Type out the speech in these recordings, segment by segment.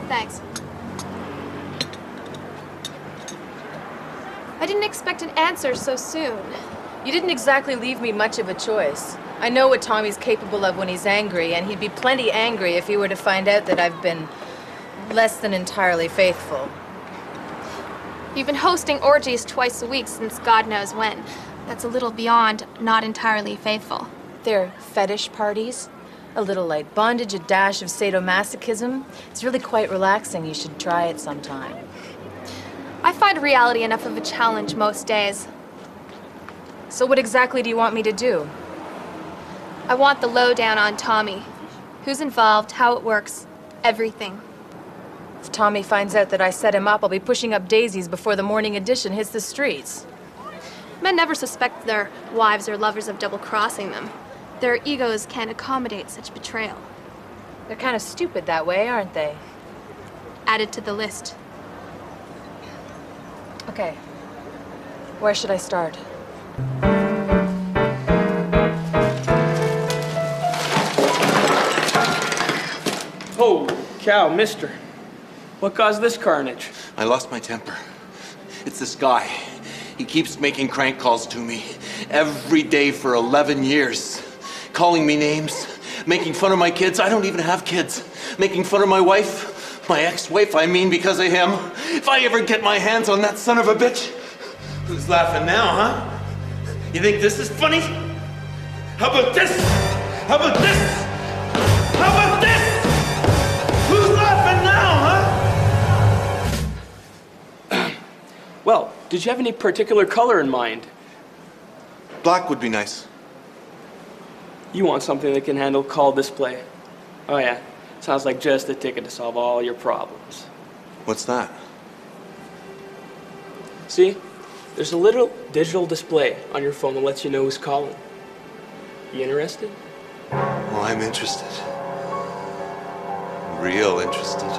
Thanks. I didn't expect an answer so soon. You didn't exactly leave me much of a choice. I know what Tommy's capable of when he's angry, and he'd be plenty angry if he were to find out that I've been less than entirely faithful. You've been hosting orgies twice a week since God knows when. That's a little beyond not entirely faithful. They're fetish parties. A little like bondage, a dash of sadomasochism. It's really quite relaxing. You should try it sometime. I find reality enough of a challenge most days. So what exactly do you want me to do? I want the lowdown on Tommy. Who's involved, how it works, everything. If Tommy finds out that I set him up, I'll be pushing up daisies before the morning edition hits the streets. Men never suspect their wives or lovers of double-crossing them. Their egos can't accommodate such betrayal. They're kind of stupid that way, aren't they? Added to the list. Okay. Where should I start? Holy cow, mister. What caused this carnage? I lost my temper. It's this guy. He keeps making crank calls to me every day for 11 years. Calling me names, making fun of my kids. I don't even have kids. Making fun of my wife, my ex-wife, I mean, because of him. If I ever get my hands on that son of a bitch. Who's laughing now, huh? You think this is funny? How about this? How about this? How about this? Who's laughing now, huh? Well, did you have any particular color in mind? Black would be nice. You want something that can handle call display. Oh yeah, sounds like just the ticket to solve all your problems. What's that? See, there's a little digital display on your phone that lets you know who's calling. You interested? Well, I'm interested. Real interested.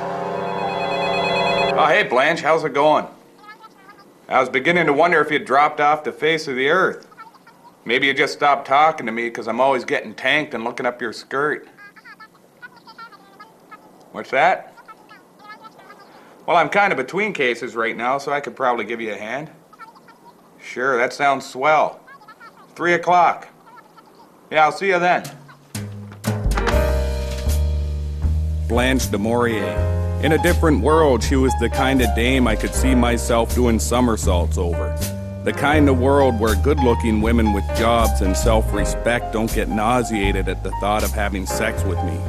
Oh, hey, Blanche, how's it going? I was beginning to wonder if you'd dropped off the face of the earth. Maybe you just stopped talking to me because I'm always getting tanked and looking up your skirt. What's that? Well, I'm kind of between cases right now, so I could probably give you a hand. Sure, that sounds swell. 3 o'clock. Yeah, I'll see you then. Blanche de Maurier. In a different world, she was the kind of dame I could see myself doing somersaults over. The kind of world where good-looking women with jobs and self-respect don't get nauseated at the thought of having sex with me.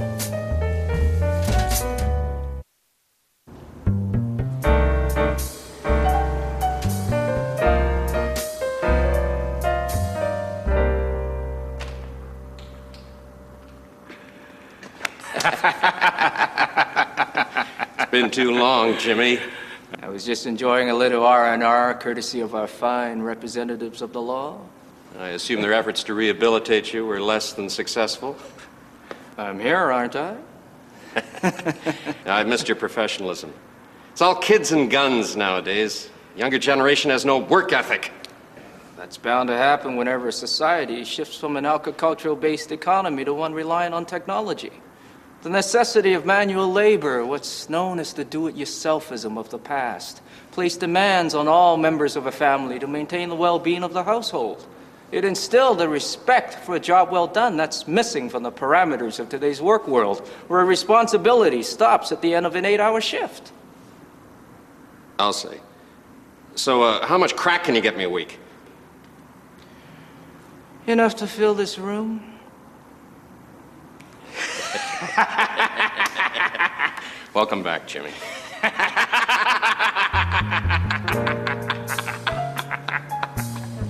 It's been too long, Jimmy. I was just enjoying a little R&R, courtesy of our fine representatives of the law. I assume their efforts to rehabilitate you were less than successful? I'm here, aren't I? I've missed your professionalism. It's all kids and guns nowadays. Younger generation has no work ethic. That's bound to happen whenever a society shifts from an agricultural-based economy to one relying on technology. The necessity of manual labor, what's known as the do-it-yourselfism of the past, placed demands on all members of a family to maintain the well-being of the household. It instilled a respect for a job well done that's missing from the parameters of today's work world, where responsibility stops at the end of an 8-hour shift. I'll say. So, how much crack can you get me a week? Enough to fill this room? Welcome back, Jimmy. Do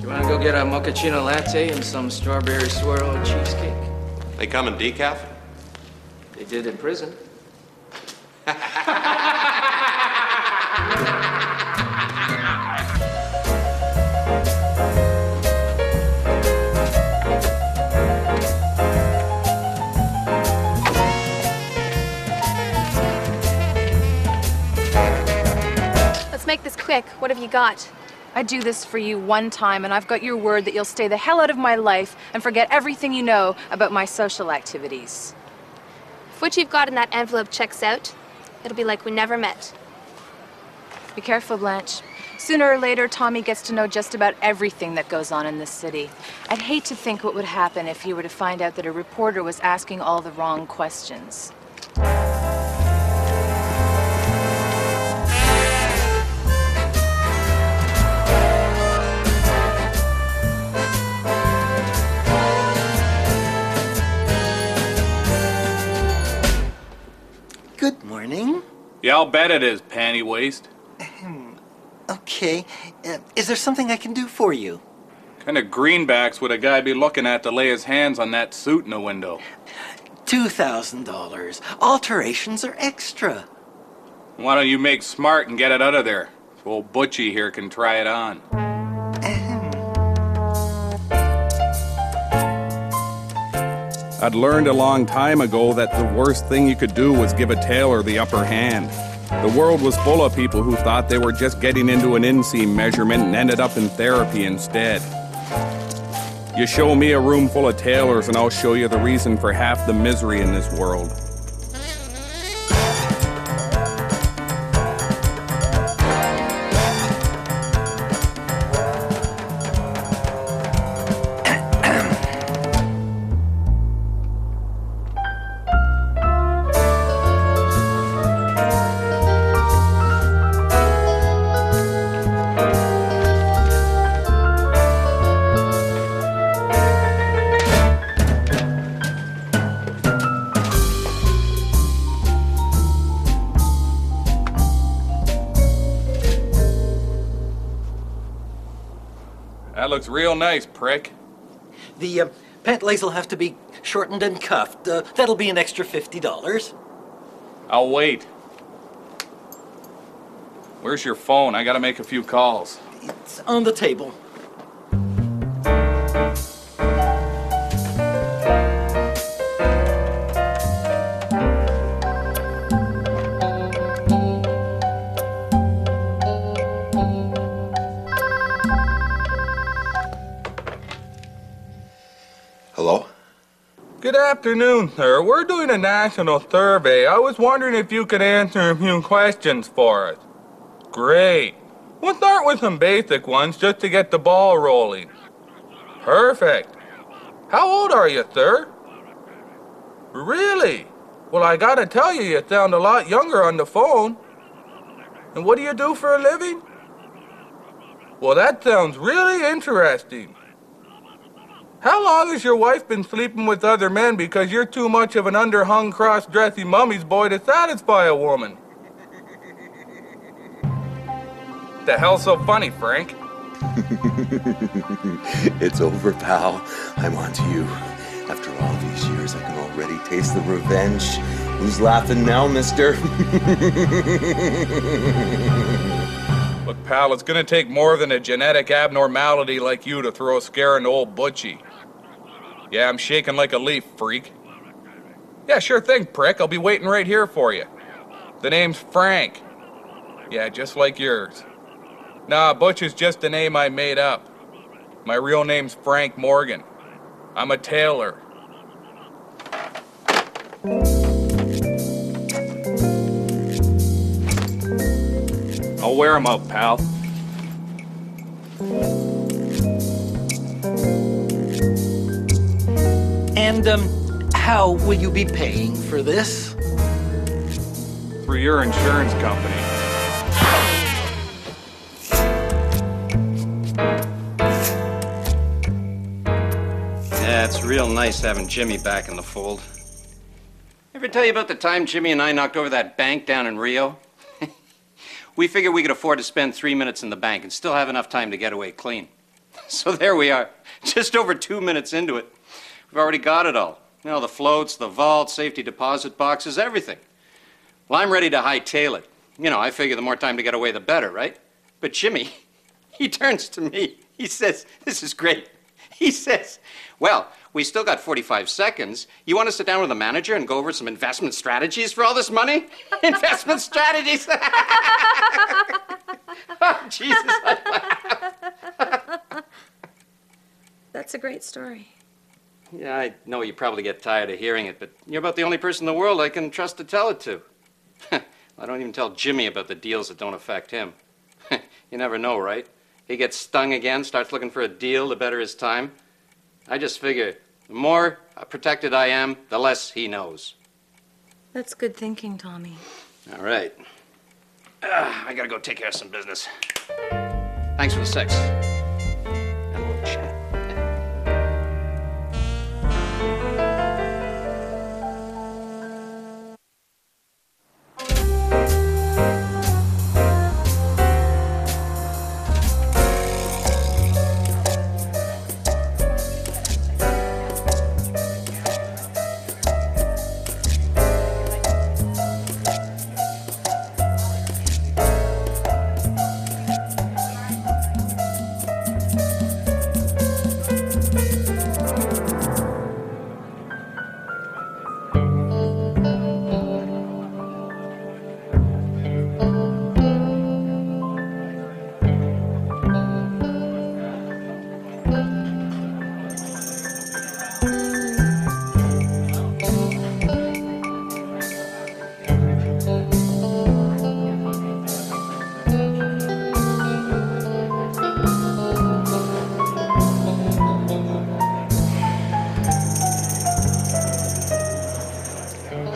you want to go get a mochaccino latte and some strawberry swirl and cheesecake? They come in decaf? They did in prison. Make this quick. What have you got? I do this for you one time, and I've got your word that you'll stay the hell out of my life and forget everything you know about my social activities. If what you've got in that envelope checks out, It'll be like we never met. Be careful, Blanche. Sooner or later, Tommy gets to know just about everything that goes on in this city. I'd hate to think what would happen if he were to find out that a reporter was asking all the wrong questions. Good morning. Yeah, I'll bet it is, panty waist. Okay. Is there something I can do for you? Kind of greenbacks would a guy be looking at to lay his hands on that suit in the window? $2,000. Alterations are extra. Why don't you make smart and get it out of there? So old Butchie here can try it on. I'd learned a long time ago that the worst thing you could do was give a tailor the upper hand. The world was full of people who thought they were just getting into an inseam measurement and ended up in therapy instead. You show me a room full of tailors and I'll show you the reason for half the misery in this world. That looks real nice, prick. The pant legs will have to be shortened and cuffed. That'll be an extra $50. I'll wait. Where's your phone? I gotta make a few calls. It's on the table. Hello? Good afternoon, sir. We're doing a national survey. I was wondering if you could answer a few questions for us. Great. We'll start with some basic ones just to get the ball rolling. Perfect. How old are you, sir? Really? Well, I gotta tell you, you sound a lot younger on the phone. And what do you do for a living? Well, that sounds really interesting. How long has your wife been sleeping with other men because you're too much of an underhung, cross-dressing mummy's boy to satisfy a woman? The hell's so funny, Frank? It's over, pal. I'm on to you. After all these years, I can already taste the revenge. Who's laughing now, mister? Look, pal, it's gonna take more than a genetic abnormality like you to throw a scare into old Butchie. Yeah, I'm shaking like a leaf, freak. Yeah, sure thing, prick. I'll be waiting right here for you. The name's Frank. Yeah, just like yours. Nah, Butch is just a name I made up. My real name's Frank Morgan. I'm a tailor. I'll wear 'em out, pal. And, how will you be paying for this? Through your insurance company. Yeah, it's real nice having Jimmy back in the fold. Ever tell you about the time Jimmy and I knocked over that bank down in Rio? We figured we could afford to spend 3 minutes in the bank and still have enough time to get away clean. So there we are, just over 2 minutes into it. We've already got it all. You know, the floats, the vault, safety deposit boxes, everything. Well, I'm ready to hightail it. You know, I figure the more time to get away, the better, right? But Jimmy, he turns to me. He says, this is great. He says, well, we still got 45 seconds. You want to sit down with the manager and go over some investment strategies for all this money? Investment strategies? Oh, Jesus. That's a great story. Yeah, I know you probably get tired of hearing it, but you're about the only person in the world I can trust to tell it to. I don't even tell Jimmy about the deals that don't affect him. You never know, right? He gets stung again, starts looking for a deal to better his time. I just figure the more protected I am, the less he knows. That's good thinking, Tommy. All right. I gotta go take care of some business. Thanks for the sex. And we'll chat.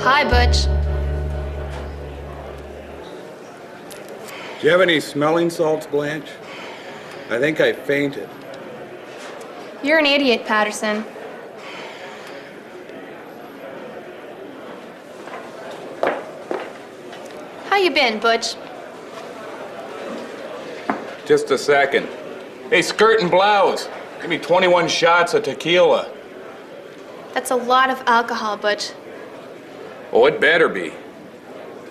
Hi, Butch. Do you have any smelling salts, Blanche? I think I fainted. You're an idiot, Patterson. How you been, Butch? Just a second. Hey, skirt and blouse. Give me 21 shots of tequila. That's a lot of alcohol, Butch. Oh, it better be.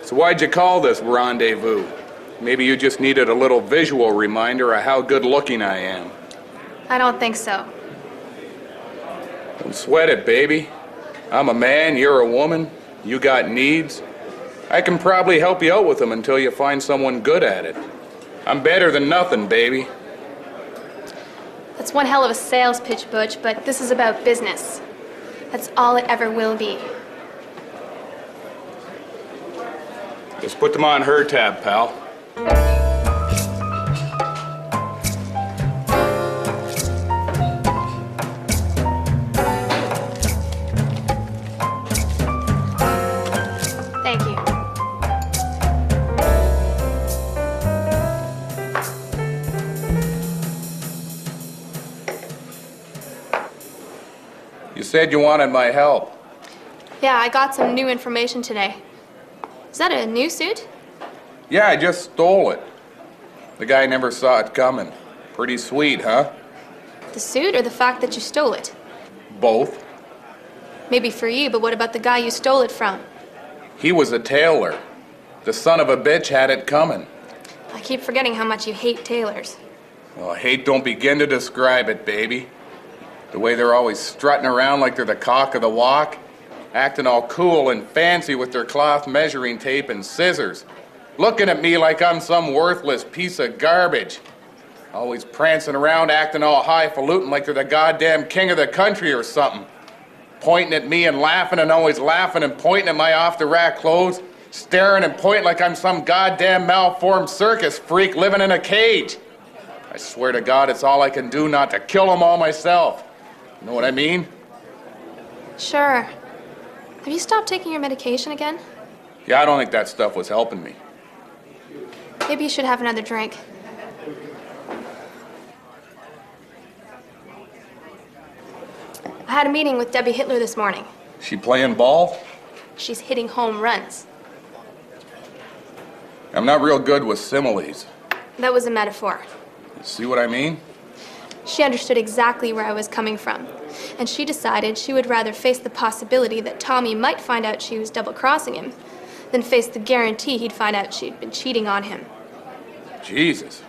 So why'd you call this rendezvous? Maybe you just needed a little visual reminder of how good looking I am. I don't think so. Don't sweat it, baby. I'm a man, you're a woman. You got needs. I can probably help you out with them until you find someone good at it. I'm better than nothing, baby. That's one hell of a sales pitch, Butch, but this is about business. That's all it ever will be. Just put them on her tab, pal. Thank you. You said you wanted my help. Yeah, I got some new information today. Is that a new suit? Yeah, I just stole it. The guy never saw it coming. Pretty sweet, huh? The suit or the fact that you stole it? Both. Maybe for you, but what about the guy you stole it from? He was a tailor. The son of a bitch had it coming. I keep forgetting how much you hate tailors. Well, hate don't begin to describe it, baby. The way they're always strutting around like they're the cock of the walk, acting all cool and fancy with their cloth measuring tape and scissors, looking at me like I'm some worthless piece of garbage. Always prancing around acting all highfalutin like they're the goddamn king of the country or something. Pointing at me and always laughing and pointing at my off-the-rack clothes, staring and pointing like I'm some goddamn malformed circus freak living in a cage. I swear to God it's all I can do not to kill them all myself. You know what I mean? Sure. Have you stopped taking your medication again? Yeah, I don't think that stuff was helping me. Maybe you should have another drink. I had a meeting with Debbie Hitler this morning. She playing ball? She's hitting home runs. I'm not real good with similes. That was a metaphor. See what I mean? She understood exactly where I was coming from, and she decided she would rather face the possibility that Tommy might find out she was double-crossing him than face the guarantee he'd find out she'd been cheating on him. Jesus,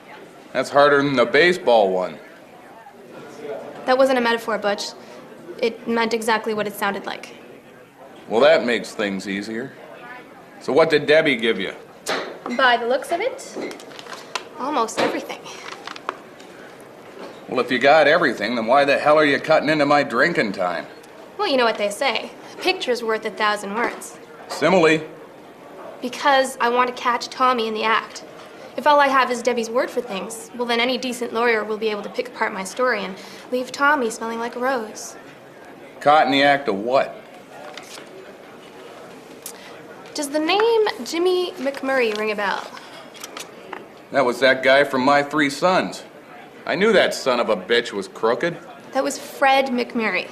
that's harder than the baseball one. That wasn't a metaphor, Butch. It meant exactly what it sounded like. Well, that makes things easier. So what did Debbie give you? By the looks of it, almost everything. Well, if you got everything, then why the hell are you cutting into my drinking time? Well, you know what they say. A picture's worth 1,000 words. Simile. Because I want to catch Tommy in the act. If all I have is Debbie's word for things, well, then any decent lawyer will be able to pick apart my story and leave Tommy smelling like a rose. Caught in the act of what? Does the name Jimmy McMurray ring a bell? That was that guy from My Three Sons. I knew that son of a bitch was crooked. That was Fred McMurray.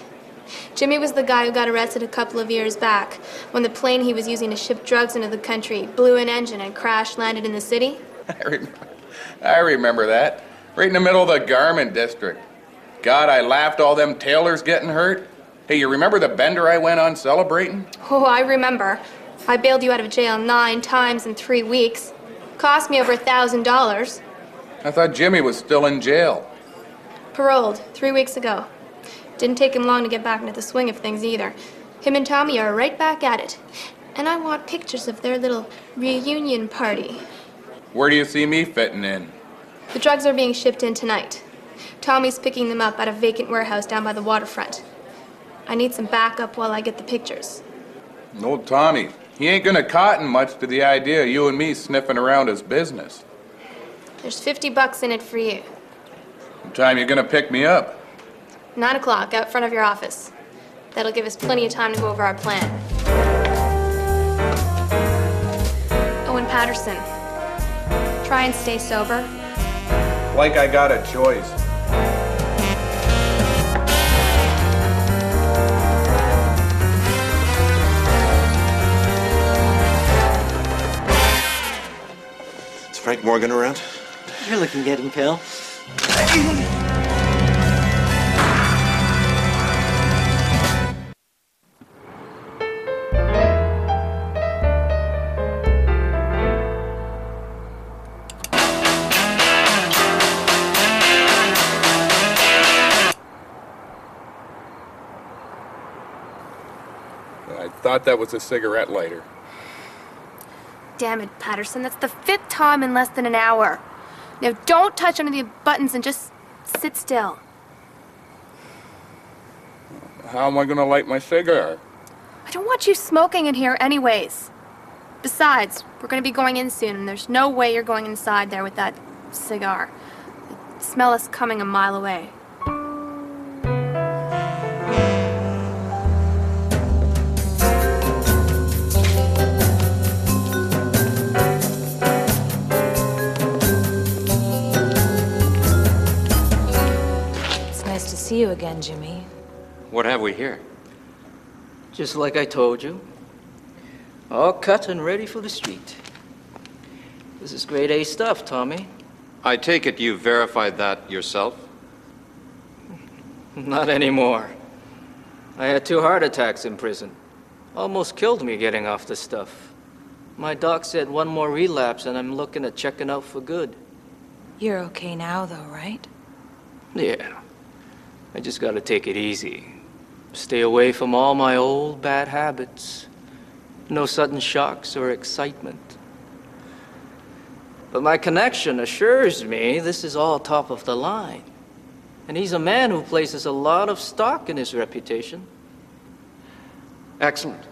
Jimmy was the guy who got arrested a couple of years back when the plane he was using to ship drugs into the country blew an engine and crash-landed in the city. I remember that. Right in the middle of the garment district. God, I laughed all them tailors getting hurt. Hey, you remember the bender I went on celebrating? Oh, I remember. I bailed you out of jail 9 times in 3 weeks. Cost me over $1,000. I thought Jimmy was still in jail. Paroled 3 weeks ago. Didn't take him long to get back into the swing of things either. Him and Tommy are right back at it. And I want pictures of their little reunion party. Where do you see me fitting in? The drugs are being shipped in tonight. Tommy's picking them up at a vacant warehouse down by the waterfront. I need some backup while I get the pictures. No, Tommy. He ain't gonna cotton much to the idea of you and me sniffing around his business. There's $50 in it for you. What time you gonna pick me up? 9 o'clock, out front of your office. That'll give us plenty of time to go over our plan. Owen Patterson. Try and stay sober. Like I got a choice. Is Frank Morgan around? You're looking getting pale. I thought that was a cigarette lighter. Damn it, Patterson. That's the 5th time in less than an hour. Now, don't touch any of the buttons and just sit still. How am I gonna light my cigar? I don't want you smoking in here anyways. Besides, we're going to be going in soon, and there's no way you're going inside there with that cigar. I smell us coming a mile away. Nice to see you again, Jimmy. What have we here? Just like I told you. All cut and ready for the street. This is grade A stuff, Tommy. I take it you verified that yourself? Not anymore. I had 2 heart attacks in prison. Almost killed me getting off the stuff. My doc said 1 more relapse and I'm looking at checking out for good. You're okay now, though, right? Yeah. I just gotta take it easy. Stay away from all my old bad habits. No sudden shocks or excitement. But my connection assures me this is all top of the line. And he's a man who places a lot of stock in his reputation. Excellent.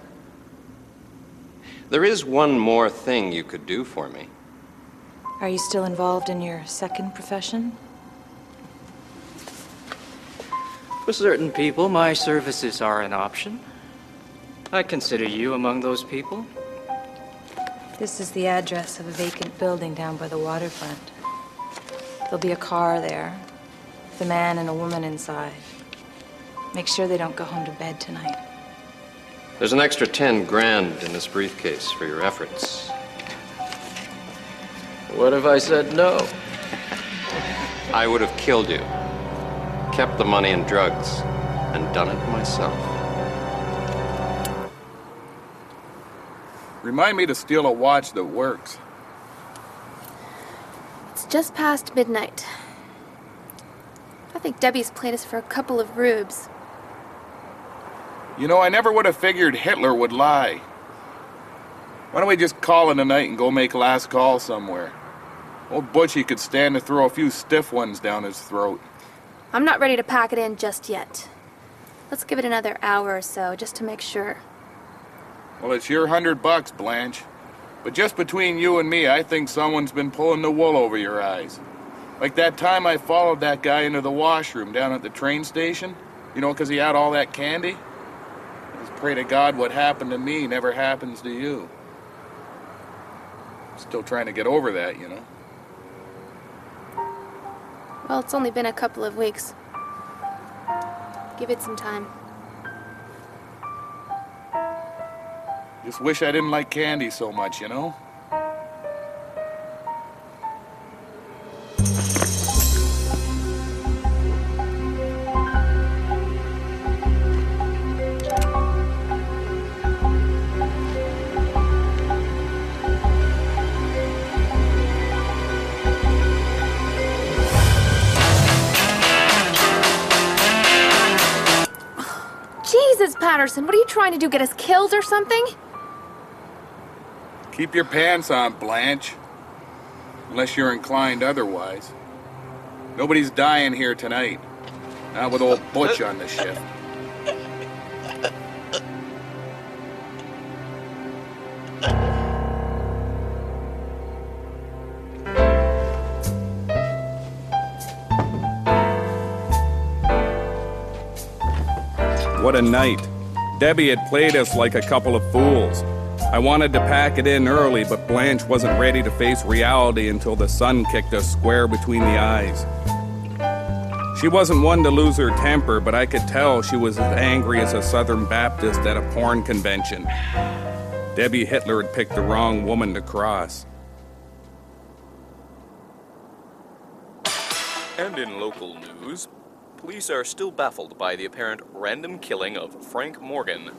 There is one more thing you could do for me. Are you still involved in your second profession? For certain people, my services are an option. I consider you among those people. This is the address of a vacant building down by the waterfront. There'll be a car there, with a man and a woman inside. Make sure they don't go home to bed tonight. There's an extra 10 grand in this briefcase for your efforts. What if I said no? I would have killed you, kept the money and drugs, and done it myself. Remind me to steal a watch that works. It's just past midnight. I think Debbie's played us for a couple of rubes. You know, I never would have figured Hitler would lie. Why don't we just call it a night and go make last call somewhere? Old Butchie could stand to throw a few stiff ones down his throat. I'm not ready to pack it in just yet. Let's give it another hour or so, just to make sure. Well, it's your $100, Blanche. But just between you and me, I think someone's been pulling the wool over your eyes. Like that time I followed that guy into the washroom down at the train station. You know, because he had all that candy. Just pray to God what happened to me never happens to you. Still trying to get over that, you know. Well, it's only been a couple of weeks. Give it some time. Just wish I didn't like candy so much, you know? Jesus, Patterson, what are you trying to do? Get us killed or something? Keep your pants on, Blanche. Unless you're inclined otherwise. Nobody's dying here tonight. Not with old Butch on the shift. What a night. Debbie had played us like a couple of fools. I wanted to pack it in early, but Blanche wasn't ready to face reality until the sun kicked us square between the eyes. She wasn't one to lose her temper, but I could tell she was as angry as a Southern Baptist at a porn convention. Debbie Hitler had picked the wrong woman to cross. And in local news, police are still baffled by the apparent random killing of Frank Morgan.